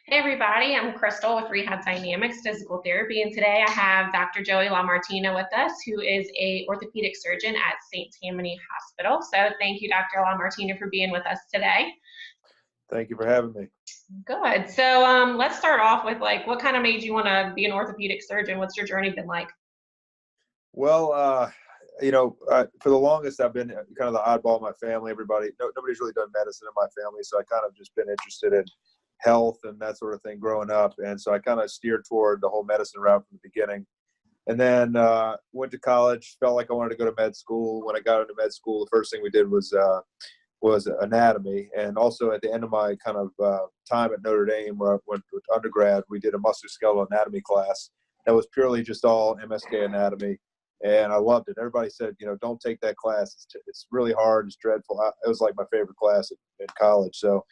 Hey everybody, I'm Crystal with Rehab Dynamics Physical Therapy, and today I have Dr. Joey Lamartina with us, who is a orthopedic surgeon at St. Tammany Hospital. So thank you, Dr. Lamartina, for being with us today. Thank you for having me. Good. So let's start off with what kind of made you want to be an orthopedic surgeon? What's your journey been like? Well, for the longest, I've been kind of the oddball in my family. Nobody's really done medicine in my family, so I kind of just been interested in health and that sort of thing growing up. And so I kind of steered toward the whole medicine route from the beginning. And then went to college, felt like I wanted to go to med school. When I got into med school, the first thing we did was anatomy. And also at the end of my kind of time at Notre Dame, where I went with undergrad, we did a musculoskeletal anatomy class that was purely just all MSK anatomy. And I loved it. Everybody said, don't take that class. It's really hard. It's dreadful. It was like my favorite class in college. So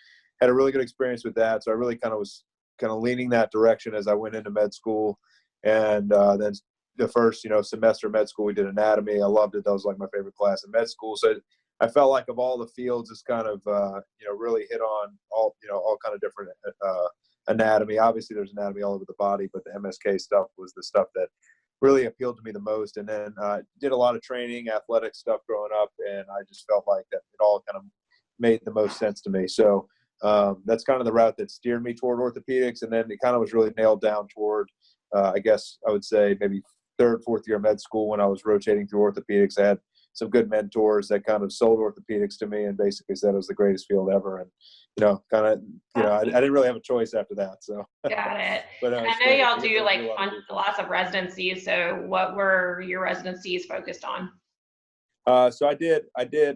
had a really good experience with that. So I really was leaning that direction as I went into med school. And then the first, semester of med school, we did anatomy. I loved it. That was like my favorite class in med school. So I felt like of all the fields, it's kind of, really hit on all kind of different anatomy. Obviously, there's anatomy all over the body, but the MSK stuff was the stuff that really appealed to me the most. And then did a lot of training, athletic stuff growing up, and I just felt like that it all kind of made the most sense to me. So that's kind of the route that steered me toward orthopedics. And then it kind of was really nailed down toward, I guess I would say maybe third, fourth year med school when I was rotating through orthopedics. I had some good mentors that kind of sold orthopedics to me and basically said it was the greatest field ever. And, I didn't really have a choice after that. So Got it. But And I know y'all do lots of residencies. So what were your residencies focused on? So I did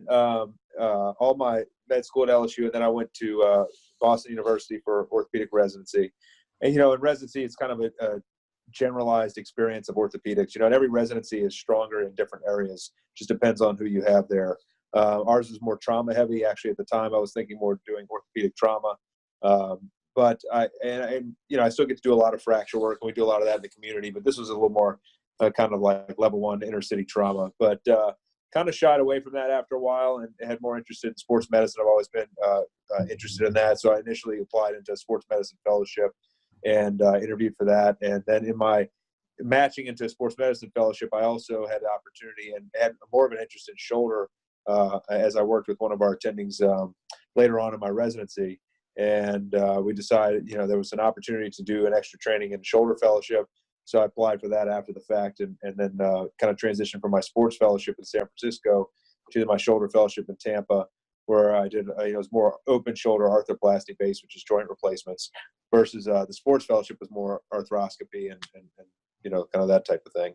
all my med school at LSU, and then I went to Boston University for orthopedic residency. And, in residency, it's kind of a generalized experience of orthopedics. And every residency is stronger in different areas. Just depends on who you have there. Ours was more trauma heavy. Actually, at the time, I was thinking more doing orthopedic trauma. But I still get to do a lot of fracture work, and we do a lot of that in the community. But this was a little more kind of like level one inner city trauma. But kind of shied away from that after a while and had more interest in sports medicine. I've always been interested in that. So I initially applied into a sports medicine fellowship and interviewed for that. And then in my matching into a sports medicine fellowship, I also had the opportunity and had more of an interest in shoulder as I worked with one of our attendings later on in my residency. And we decided, there was an opportunity to do an extra training in shoulder fellowship. So I applied for that after the fact and then kind of transitioned from my sports fellowship in San Francisco to my shoulder fellowship in Tampa, where I did, it was more open shoulder arthroplasty based, which is joint replacements, versus the sports fellowship was more arthroscopy and kind of that type of thing.